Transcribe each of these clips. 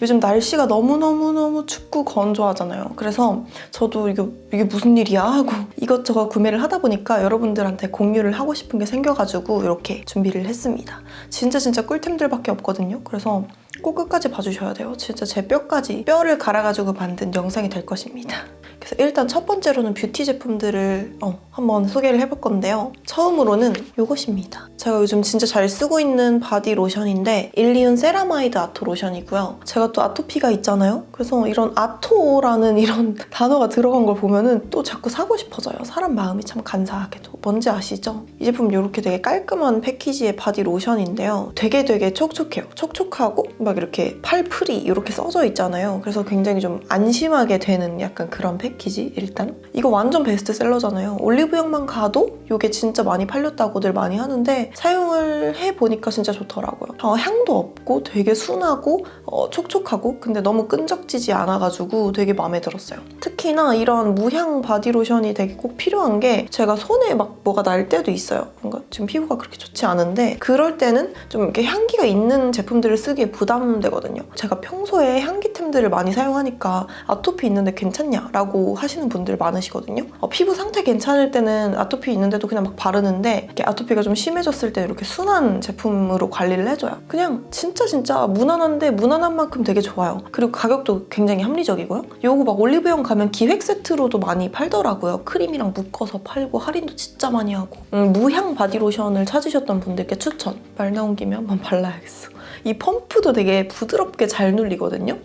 요즘 날씨가 너무너무너무 춥고 건조하잖아요. 그래서 저도 이게 무슨 일이야 하고 이것저것 구매를 하다 보니까 여러분들한테 공유를 하고 싶은 게 생겨가지고 이렇게 준비를 했습니다. 진짜 꿀템들밖에 없거든요. 그래서 꼭 끝까지 봐주셔야 돼요. 진짜 제 뼈를 갈아가지고 만든 영상이 될 것입니다. 그래서 일단 첫 번째로는 뷰티 제품들을 한번 소개를 해볼 건데요. 처음으로는 이것입니다. 제가 요즘 진짜 잘 쓰고 있는 바디 로션인데 일리온 세라마이드 아토 로션이고요. 제가 또 아토피가 있잖아요. 그래서 이런 아토라는 이런 단어가 들어간 걸 보면은 또 자꾸 사고 싶어져요. 사람 마음이 참 간사하게도. 뭔지 아시죠? 이 제품 이렇게 되게 깔끔한 패키지의 바디 로션인데요. 되게 촉촉해요. 촉촉하고 막 이렇게 팔풀이 이렇게 써져 있잖아요. 그래서 굉장히 좀 안심하게 되는 약간 그런 패키지 일단. 이거 완전 베스트셀러잖아요. 올리브영만 가도 이게 진짜 많이 팔렸다고들 많이 하는데 사용을 해보니까 진짜 좋더라고요. 향도 없고 되게 순하고 촉촉하고 근데 너무 끈적지지 않아가지고 되게 마음에 들었어요. 특히나 이런 무향 바디로션이 되게 꼭 필요한 게 제가 손에 막 뭐가 날 때도 있어요. 뭔가 지금 피부가 그렇게 좋지 않은데 그럴 때는 좀 이렇게 향기가 있는 제품들을 쓰기에 부담되거든요. 제가 평소에 향기템들을 많이 사용하니까 아토피 있는데 괜찮냐라고 하시는 분들 많으시거든요. 피부 상태 괜찮을 때는 아토피 있는데도 그냥 막 바르는데 이렇게 아토피가 좀 심해졌을 때 이렇게 순한 제품으로 관리를 해줘요. 그냥 진짜 무난한데 무난한 만큼 되게 좋아요. 그리고 가격도 굉장히 합리적이고요. 요거 막 올리브영 가면 기획 세트로도 많이 팔더라고요. 크림이랑 묶어서 팔고 할인도 진짜 많이 하고. 무향 바디로션을 찾으셨던 분들께 추천. 말 나온 김에 한번 발라야겠어. 이 펌프도 되게 부드럽게 잘 눌리거든요.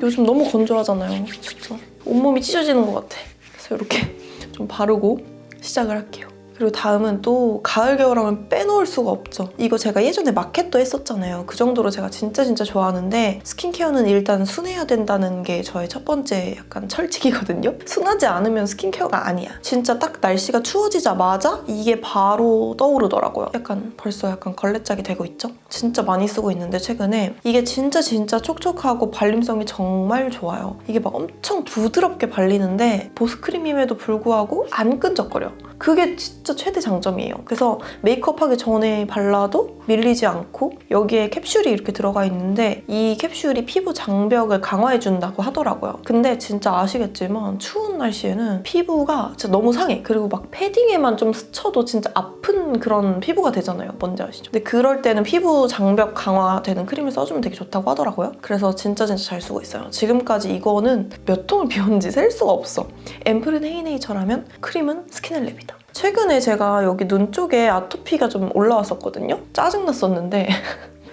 요즘 너무 건조하잖아요. 진짜 온몸이 찢어지는 것 같아. 그래서 이렇게 좀 바르고 시작을 할게요. 그리고 다음은 또 가을 겨울 하면 빼놓을 수가 없죠. 이거 제가 예전에 마켓도 했었잖아요. 그 정도로 제가 진짜 좋아하는데 스킨케어는 일단 순해야 된다는 게 저의 첫 번째 약간 철칙이거든요. 순하지 않으면 스킨케어가 아니야. 진짜 딱 날씨가 추워지자마자 이게 바로 떠오르더라고요. 벌써 약간 걸레짝이 되고 있죠? 진짜 많이 쓰고 있는데 최근에 이게 진짜 촉촉하고 발림성이 정말 좋아요. 이게 막 엄청 부드럽게 발리는데 보습크림임에도 불구하고 안 끈적거려. 그게 진짜 최대 장점이에요. 그래서 메이크업하기 전에 발라도 밀리지 않고 여기에 캡슐이 이렇게 들어가 있는데 이 캡슐이 피부 장벽을 강화해준다고 하더라고요. 근데 진짜 아시겠지만 추운 날씨에는 피부가 진짜 너무 상해. 그리고 막 패딩에만 좀 스쳐도 진짜 아픈 그런 피부가 되잖아요. 뭔지 아시죠? 근데 그럴 때는 피부 장벽 강화되는 크림을 써주면 되게 좋다고 하더라고요. 그래서 진짜 잘 쓰고 있어요. 지금까지 이거는 몇 통을 비웠는지 셀 수가 없어. 앰플은 헤이네이처라면 크림은 스킨엘랩이다. 최근에 제가 여기 눈 쪽에 아토피가 좀 올라왔었거든요. 짜증났었는데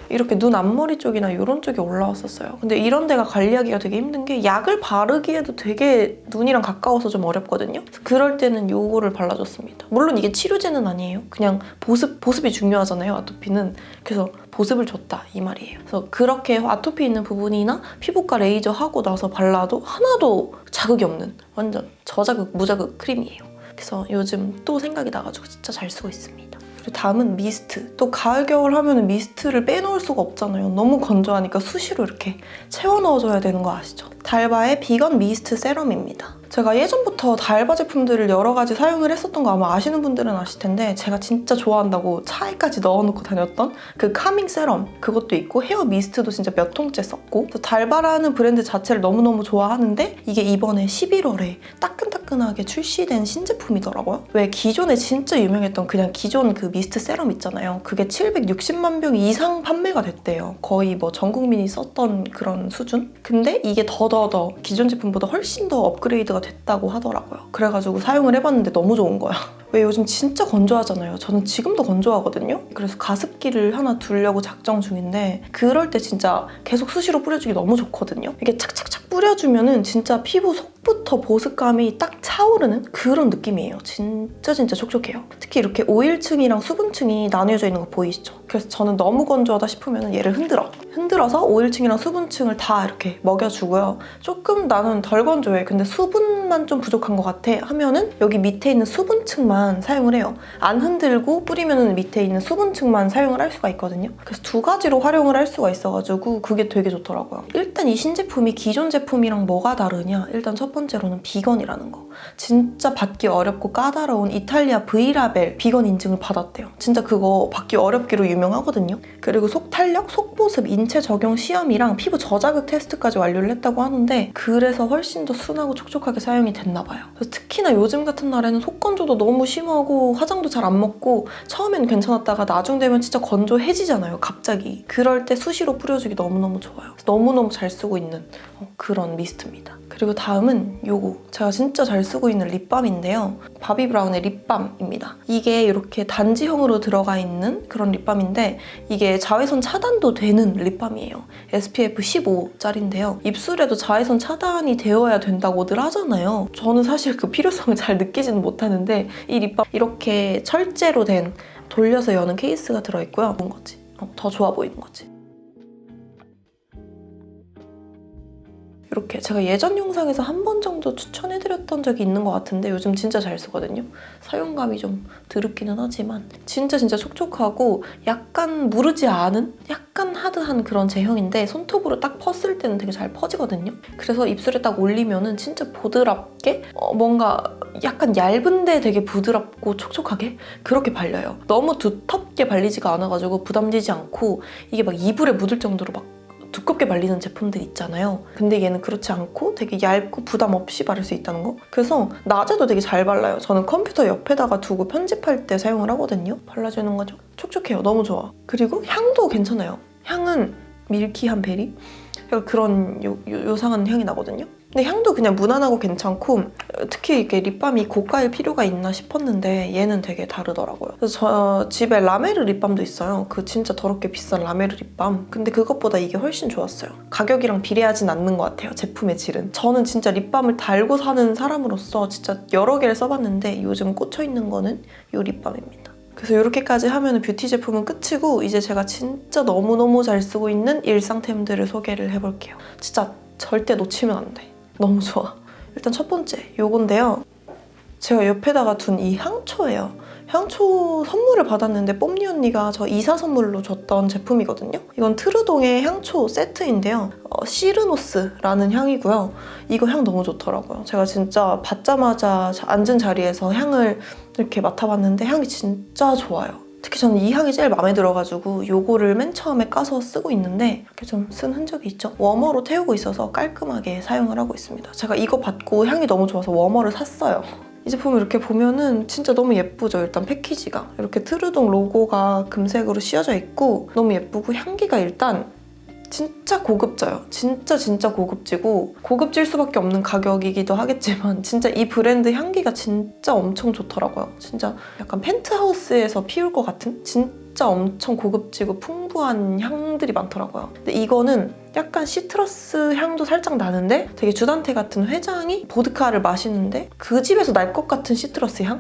이렇게 눈 앞머리 쪽이나 이런 쪽에 올라왔었어요. 근데 이런 데가 관리하기가 되게 힘든 게 약을 바르기에도 되게 눈이랑 가까워서 좀 어렵거든요. 그럴 때는 이거를 발라줬습니다. 물론 이게 치료제는 아니에요. 그냥 보습이 중요하잖아요, 아토피는. 그래서 보습을 줬다 이 말이에요. 그래서 그렇게 아토피 있는 부분이나 피부과 레이저 하고 나서 발라도 하나도 자극이 없는 완전 저자극, 무자극 크림이에요. 그래서 요즘 또 생각이 나가지고 진짜 잘 쓰고 있습니다. 그리고 다음은 미스트. 또 가을 겨울 하면 미스트를 빼놓을 수가 없잖아요. 너무 건조하니까 수시로 이렇게 채워 넣어줘야 되는 거 아시죠? 달바의 비건 미스트 세럼입니다. 제가 예전부터 달바 제품들을 여러 가지 사용을 했었던 거 아마 아시는 분들은 아실 텐데 제가 진짜 좋아한다고 차에까지 넣어놓고 다녔던 그 카밍 세럼 그것도 있고 헤어 미스트도 진짜 몇 통째 썼고 달바라는 브랜드 자체를 너무너무 좋아하는데 이게 이번에 11월에 따끈따끈하게 출시된 신제품이더라고요. 왜 기존에 진짜 유명했던 그냥 기존 그 미스트 세럼 있잖아요. 그게 760만 병 이상 판매가 됐대요. 거의 뭐 전 국민이 썼던 그런 수준? 근데 이게 더 기존 제품보다 훨씬 더 업그레이드가 됐다고 하더라고요. 그래가지고 사용을 해봤는데 너무 좋은 거야. 왜 요즘 진짜 건조하잖아요. 저는 지금도 건조하거든요. 그래서 가습기를 하나 두려고 작정 중인데 그럴 때 진짜 계속 수시로 뿌려주기 너무 좋거든요. 이게 착착착 뿌려주면은 진짜 피부 속부터 보습감이 딱 차오르는 그런 느낌이에요. 진짜 촉촉해요. 특히 이렇게 오일층이랑 수분층이 나뉘어져 있는 거 보이시죠? 그래서 저는 너무 건조하다 싶으면 얘를 흔들어서 오일층이랑 수분층을 다 이렇게 먹여주고요. 조금 나는 덜 건조해. 근데 수분만 좀 부족한 것 같아 하면은 여기 밑에 있는 수분층만 사용을 해요. 안 흔들고 뿌리면 밑에 있는 수분층만 사용을 할 수가 있거든요. 그래서 두 가지로 활용을 할 수가 있어가지고 그게 되게 좋더라고요. 일단 이 신제품이 기존 제품이랑 뭐가 다르냐? 일단 첫 번째로는 비건이라는 거. 진짜 받기 어렵고 까다로운 이탈리아 V라벨 비건 인증을 받았대요. 진짜 그거 받기 어렵기로 유명하거든요. 그리고 속탄력, 속보습, 인체 적용 시험이랑 피부 저자극 테스트까지 완료를 했다고 하는데 그래서 훨씬 더 순하고 촉촉하게 사용이 됐나 봐요. 그래서 특히나 요즘 같은 날에는 속건조도 너무 심하고 화장도 잘 안 먹고 처음엔 괜찮았다가 나중 되면 진짜 건조해지잖아요, 갑자기. 그럴 때 수시로 뿌려주기 너무너무 좋아요. 너무너무 잘 쓰고 있는 그런 미스트입니다. 그리고 다음은 요거 제가 진짜 잘 쓰고 있는 립밤인데요. 바비브라운의 립밤입니다. 이게 이렇게 단지형으로 들어가 있는 그런 립밤인데 이게 자외선 차단도 되는 립밤이에요. SPF 15짜리인데요. 입술에도 자외선 차단이 되어야 된다고들 하잖아요. 저는 사실 그 필요성을 잘 느끼지는 못하는데 이 립밤 이렇게 철제로 된 돌려서 여는 케이스가 들어있고요. 그런 거지. 더 좋아 보이는 거지. 이렇게 제가 예전 영상에서 한 번 정도 추천해드렸던 적이 있는 것 같은데 요즘 진짜 잘 쓰거든요. 사용감이 좀 드럽기는 하지만 진짜 촉촉하고 약간 무르지 않은? 약간 하드한 그런 제형인데 손톱으로 딱 펐을 때는 되게 잘 퍼지거든요. 그래서 입술에 딱 올리면은 진짜 보드랍게 뭔가 약간 얇은데 되게 부드럽고 촉촉하게 그렇게 발려요. 너무 두텁게 발리지가 않아가지고 부담되지 않고 이게 막 이불에 묻을 정도로 막 두껍게 발리는 제품들 있잖아요. 근데 얘는 그렇지 않고 되게 얇고 부담 없이 바를 수 있다는 거? 그래서 낮에도 되게 잘 발라요. 저는 컴퓨터 옆에다가 두고 편집할 때 사용을 하거든요. 발라주는 거죠. 촉촉해요. 너무 좋아. 그리고 향도 괜찮아요. 향은 밀키한 베리? 약간 그런 요상한 향이 나거든요. 근데 향도 그냥 무난하고 괜찮고 특히 이게 립밤이 고가일 필요가 있나 싶었는데 얘는 되게 다르더라고요. 그래서 저 집에 라메르 립밤도 있어요. 그 진짜 더럽게 비싼 라메르 립밤. 근데 그것보다 이게 훨씬 좋았어요. 가격이랑 비례하진 않는 것 같아요. 제품의 질은. 저는 진짜 립밤을 달고 사는 사람으로서 진짜 여러 개를 써봤는데 요즘 꽂혀있는 거는 이 립밤입니다. 그래서 이렇게까지 하면 뷰티 제품은 끝이고 이제 제가 진짜 너무너무 잘 쓰고 있는 일상템들을 소개를 해볼게요. 진짜 절대 놓치면 안 돼. 너무 좋아. 일단 첫 번째 요건데요. 제가 옆에다가 둔 이 향초예요. 향초 선물을 받았는데 뽐니 언니가 저 이사 선물로 줬던 제품이거든요. 이건 트루동의 향초 세트인데요. 시르노스라는 향이고요. 이거 향 너무 좋더라고요. 제가 진짜 받자마자 앉은 자리에서 향을 이렇게 맡아봤는데 향이 진짜 좋아요. 특히 저는 이 향이 제일 마음에 들어가지고 이거를 맨 처음에 까서 쓰고 있는데 이렇게 좀 쓴 흔적이 있죠? 워머로 태우고 있어서 깔끔하게 사용을 하고 있습니다. 제가 이거 받고 향이 너무 좋아서 워머를 샀어요. 이 제품을 이렇게 보면은 진짜 너무 예쁘죠? 일단 패키지가. 이렇게 트루동 로고가 금색으로 씌워져 있고 너무 예쁘고 향기가 일단 진짜 고급져요. 진짜 고급지고 고급질 수밖에 없는 가격이기도 하겠지만 진짜 이 브랜드 향기가 진짜 엄청 좋더라고요. 진짜 약간 펜트하우스에서 피울 것 같은 진짜 엄청 고급지고 풍부한 향들이 많더라고요. 근데 이거는 약간 시트러스 향도 살짝 나는데 되게 주단태 같은 회장이 보드카를 마시는데 그 집에서 날 것 같은 시트러스 향?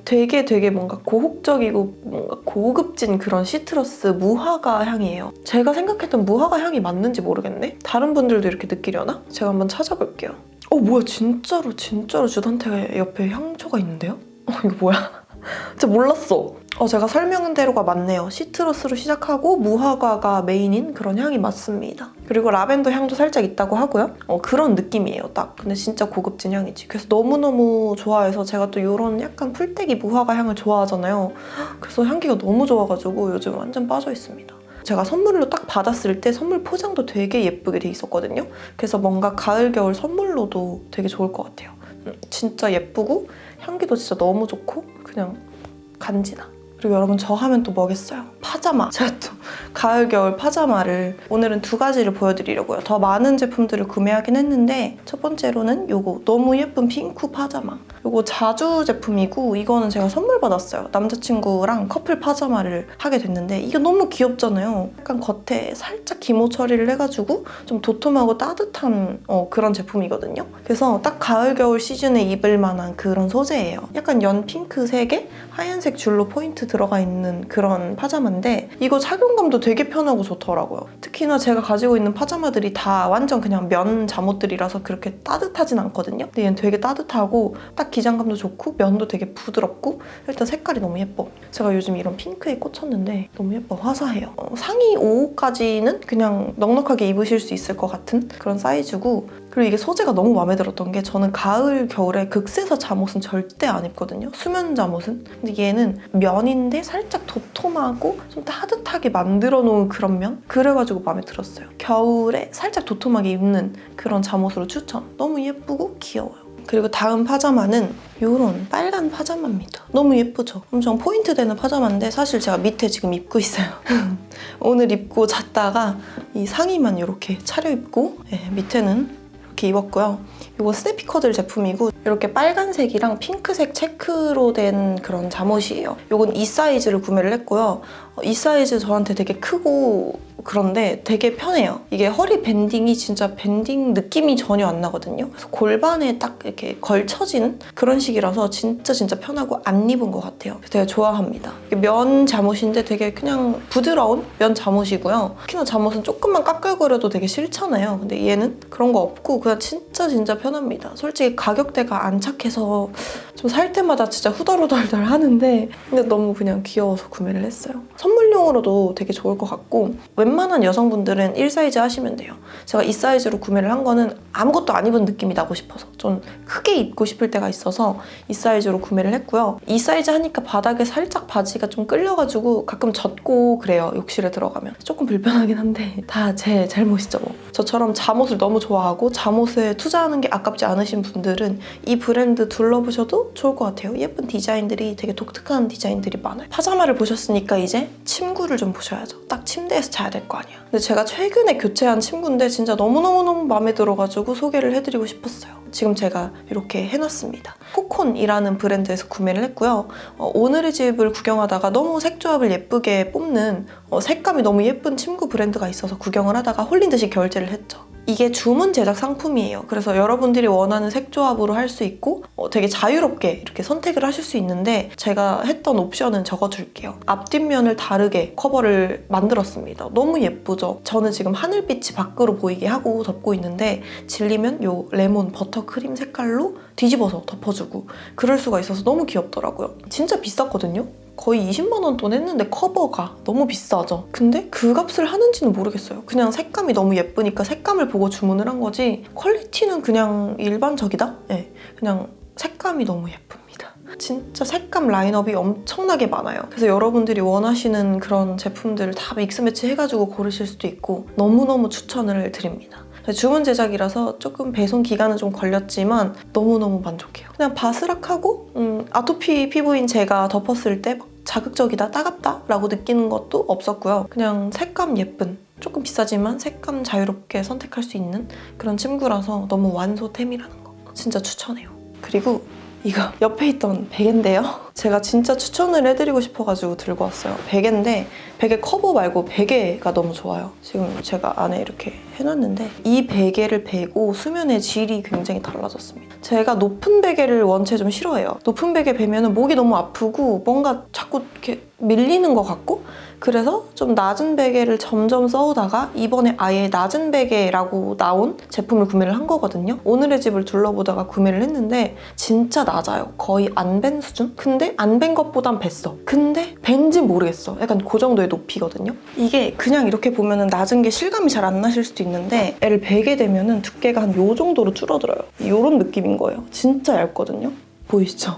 되게 뭔가 고혹적이고 뭔가 고급진 그런 시트러스 무화과 향이에요. 제가 생각했던 무화과 향이 맞는지 모르겠네? 다른 분들도 이렇게 느끼려나? 제가 한번 찾아볼게요. 뭐야 진짜로 주단태 옆에 향초가 있는데요? 이거 뭐야? 진짜 몰랐어. 제가 설명한 대로가 맞네요. 시트러스로 시작하고 무화과가 메인인 그런 향이 맞습니다. 그리고 라벤더 향도 살짝 있다고 하고요. 그런 느낌이에요, 딱. 근데 진짜 고급진 향이지. 그래서 너무너무 좋아해서 제가 또 이런 약간 풀떼기 무화과 향을 좋아하잖아요. 그래서 향기가 너무 좋아가지고 요즘 완전 빠져 있습니다. 제가 선물로 딱 받았을 때 선물 포장도 되게 예쁘게 돼 있었거든요. 그래서 뭔가 가을, 겨울 선물로도 되게 좋을 것 같아요. 진짜 예쁘고 향기도 진짜 너무 좋고 그냥 간지나. 그리고 여러분 저 하면 또 뭐겠어요? 파자마. 제가 또 가을, 겨울 파자마를 오늘은 2가지를 보여드리려고요. 더 많은 제품들을 구매하긴 했는데 첫 번째로는 요거 너무 예쁜 핑크 파자마. 요거 자주 제품이고 이거는 제가 선물 받았어요. 남자친구랑 커플 파자마를 하게 됐는데 이게 너무 귀엽잖아요. 약간 겉에 살짝 기모 처리를 해가지고 좀 도톰하고 따뜻한 그런 제품이거든요. 그래서 딱 가을, 겨울 시즌에 입을 만한 그런 소재예요. 약간 연 핑크색에 하얀색 줄로 포인트 들어가 있는 그런 파자마 파자마인데 이거 착용감도 되게 편하고 좋더라고요. 특히나 제가 가지고 있는 파자마들이 다 완전 그냥 면 잠옷들이라서 그렇게 따뜻하진 않거든요. 근데 얘는 되게 따뜻하고 딱 기장감도 좋고 면도 되게 부드럽고 일단 색깔이 너무 예뻐. 제가 요즘 이런 핑크에 꽂혔는데 너무 예뻐. 화사해요. 상의 5호까지는 그냥 넉넉하게 입으실 수 있을 것 같은 그런 사이즈고, 그리고 이게 소재가 너무 마음에 들었던 게 저는 가을, 겨울에 극세사 잠옷은 절대 안 입거든요. 수면 잠옷은. 근데 얘는 면인데 살짝 도톰하고 좀 따뜻하게 만들어 놓은 그런 면? 그래가지고 마음에 들었어요. 겨울에 살짝 도톰하게 입는 그런 잠옷으로 추천. 너무 예쁘고 귀여워요. 그리고 다음 파자마는 이런 빨간 파자마입니다. 너무 예쁘죠? 엄청 포인트 되는 파자마인데 사실 제가 밑에 지금 입고 있어요. 오늘 입고 잤다가 이 상의만 이렇게 차려입고 밑에는 이렇게 입었고요. 이거 스네피커들 제품이고 이렇게 빨간색이랑 핑크색 체크로 된 그런 잠옷이에요. 이건 이 사이즈를 구매를 했고요. 이 사이즈 저한테 되게 크고 그런데 되게 편해요. 이게 허리 밴딩이 진짜 밴딩 느낌이 전혀 안 나거든요. 그래서 골반에 딱 이렇게 걸쳐지는 그런 식이라서 진짜 편하고 안 입은 것 같아요. 그래서 되게 좋아합니다. 면 잠옷인데 되게 그냥 부드러운 면 잠옷이고요. 특히나 잠옷은 조금만 까끌거려도 되게 싫잖아요. 근데 얘는 그런 거 없고 그냥 진짜 편합니다. 솔직히 가격대가 안 착해서 좀 살 때마다 진짜 후덜후덜 하는데 근데 너무 그냥 귀여워서 구매를 했어요. 선물용으로도 되게 좋을 것 같고 웬만한 여성분들은 1사이즈 하시면 돼요. 제가 이 사이즈로 구매를 한 거는 아무것도 안 입은 느낌이 나고 싶어서 좀 크게 입고 싶을 때가 있어서 이 사이즈로 구매를 했고요. 이 사이즈 하니까 바닥에 살짝 바지가 좀 끌려가지고 가끔 젖고 그래요. 욕실에 들어가면. 조금 불편하긴 한데 다 제 잘못이죠 뭐. 저처럼 잠옷을 너무 좋아하고 잠옷에 투자하는 게 아깝지 않으신 분들은 이 브랜드 둘러보셔도 좋을 것 같아요. 예쁜 디자인들이 되게 독특한 디자인들이 많아요. 파자마를 보셨으니까 이제 침구를 좀 보셔야죠. 딱 침대에서 자야 될 거 아니야. 근데 제가 최근에 교체한 침구인데 진짜 너무너무 마음에 들어가지고 소개를 해드리고 싶었어요. 지금 제가 이렇게 해놨습니다. 코콘이라는 브랜드에서 구매를 했고요. 오늘의 집을 구경하다가 너무 색조합을 예쁘게 뽑는 색감이 너무 예쁜 침구 브랜드가 있어서 구경을 하다가 홀린 듯이 결제를 했죠. 이게 주문 제작 상품이에요. 그래서 여러분들이 원하는 색조합으로 할 수 있고 되게 자유롭게 이렇게 선택을 하실 수 있는데 제가 했던 옵션은 적어둘게요. 앞뒷면을 다르게 커버를 만들었습니다. 너무 예쁘죠? 저는 지금 하늘빛이 밖으로 보이게 하고 덮고 있는데 질리면 요 레몬 버터 크림 색깔로 뒤집어서 덮어주고 그럴 수가 있어서 너무 귀엽더라고요. 진짜 비쌌거든요? 거의 20만 원 돈 했는데 커버가 너무 비싸죠. 근데 그 값을 하는지는 모르겠어요. 그냥 색감이 너무 예쁘니까 색감을 보고 주문을 한 거지 퀄리티는 그냥 일반적이다? 네, 그냥 색감이 너무 예쁩니다. 진짜 색감 라인업이 엄청나게 많아요. 그래서 여러분들이 원하시는 그런 제품들을 다 믹스매치 해가지고 고르실 수도 있고 너무너무 추천을 드립니다. 주문 제작이라서 조금 배송 기간은 좀 걸렸지만 너무너무 만족해요. 그냥 바스락하고 아토피 피부인 제가 덮었을 때 막 자극적이다, 따갑다 라고 느끼는 것도 없었고요. 그냥 색감 예쁜, 조금 비싸지만 색감 자유롭게 선택할 수 있는 그런 침구라서 너무 완소템이라는 거 진짜 추천해요. 그리고 이거 옆에 있던 베개인데요. 제가 진짜 추천을 해드리고 싶어가지고 들고 왔어요. 베개인데 베개 커버 말고 베개가 너무 좋아요. 지금 제가 안에 이렇게 해놨는데 이 베개를 베고 수면의 질이 굉장히 달라졌습니다. 제가 높은 베개를 원체 좀 싫어해요. 높은 베개 베면 목이 너무 아프고 뭔가 자꾸 이렇게 밀리는 것 같고 그래서 좀 낮은 베개를 점점 써오다가 이번에 아예 낮은 베개라고 나온 제품을 구매를 한 거거든요. 오늘의 집을 둘러보다가 구매를 했는데 진짜 낮아요. 거의 안 벤 수준? 근데 안 벤 것보단 뱄어. 근데 벤지 모르겠어. 약간 그 정도의 높이거든요. 이게 그냥 이렇게 보면은 낮은 게 실감이 잘 안 나실 수도 있는데 애를 베게 되면은 두께가 한 요 정도로 줄어들어요. 이런 느낌인 거예요. 진짜 얇거든요. 보이시죠?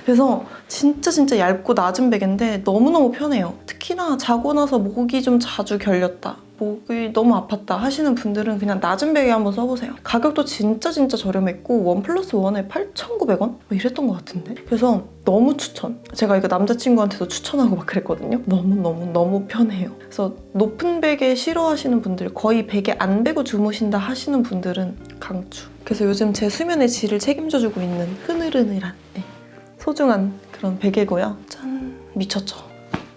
그래서 진짜 얇고 낮은 베개인데 너무너무 편해요. 특히나 자고 나서 목이 좀 자주 결렸다, 목이 너무 아팠다 하시는 분들은 그냥 낮은 베개 한번 써보세요. 가격도 진짜 저렴했고 1+1에 8,900원? 뭐 이랬던 것 같은데? 그래서 너무 추천. 제가 이거 남자친구한테도 추천하고 막 그랬거든요. 너무 편해요. 그래서 높은 베개 싫어하시는 분들, 거의 베개 안 베고 주무신다 하시는 분들은 강추. 그래서 요즘 제 수면의 질을 책임져주고 있는 흐느흐느한 소중한 그런 베개고요. 짠! 미쳤죠?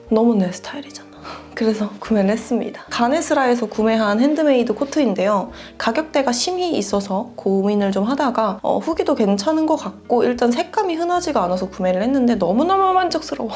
너무 내 스타일이잖아. 그래서 구매를 했습니다. 가네스라에서 구매한 핸드메이드 코트인데요. 가격대가 심히 있어서 고민을 좀 하다가 후기도 괜찮은 것 같고 일단 색감이 흔하지가 않아서 구매를 했는데 너무너무 만족스러워.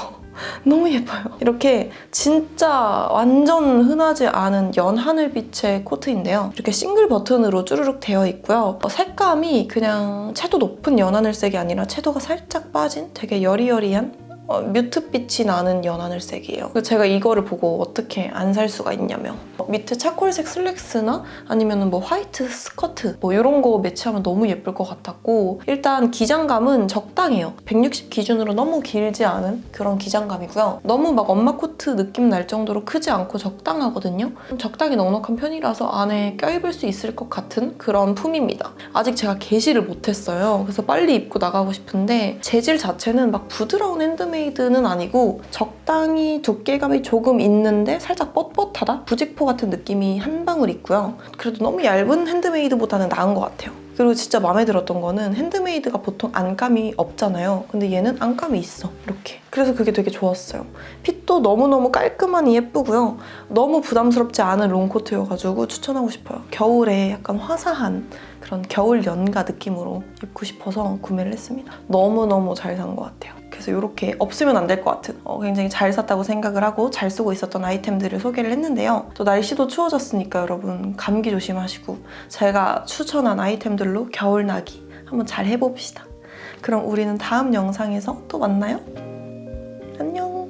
너무 예뻐요. 이렇게 진짜 완전 흔하지 않은 연하늘빛의 코트인데요. 이렇게 싱글 버튼으로 쭈르륵 되어 있고요. 색감이 그냥 채도 높은 연하늘색이 아니라 채도가 살짝 빠진 되게 여리여리한 뮤트빛이 나는 연하늘색이에요. 제가 이거를 보고 어떻게 안 살 수가 있냐면 밑에 차콜색 슬랙스나 아니면 뭐 화이트 스커트 뭐 이런 거 매치하면 너무 예쁠 것 같았고 일단 기장감은 적당해요. 160 기준으로 너무 길지 않은 그런 기장감이고요. 너무 막 엄마 코트 느낌 날 정도로 크지 않고 적당하거든요. 적당히 넉넉한 편이라서 안에 껴입을 수 있을 것 같은 그런 품입니다. 아직 제가 게시를 못했어요. 그래서 빨리 입고 나가고 싶은데 재질 자체는 막 부드러운 핸드메이드는 아니고 적당히 두께감이 조금 있는데 살짝 뻣뻣하다? 부직포 같은 느낌이 한 방울 있고요. 그래도 너무 얇은 핸드메이드보다는 나은 것 같아요. 그리고 진짜 마음에 들었던 거는 핸드메이드가 보통 안감이 없잖아요. 근데 얘는 안감이 있어, 이렇게. 그래서 그게 되게 좋았어요. 핏도 너무너무 깔끔하니 예쁘고요. 너무 부담스럽지 않은 롱코트여가지고 추천하고 싶어요. 겨울에 약간 화사한 그런 겨울 연가 느낌으로 입고 싶어서 구매를 했습니다. 너무너무 잘 산 것 같아요. 그래서 이렇게 없으면 안 될 것 같은 굉장히 잘 샀다고 생각을 하고 잘 쓰고 있었던 아이템들을 소개를 했는데요. 또 날씨도 추워졌으니까 여러분 감기 조심하시고 제가 추천한 아이템들로 겨울나기 한번 잘 해봅시다. 그럼 우리는 다음 영상에서 또 만나요. 안녕.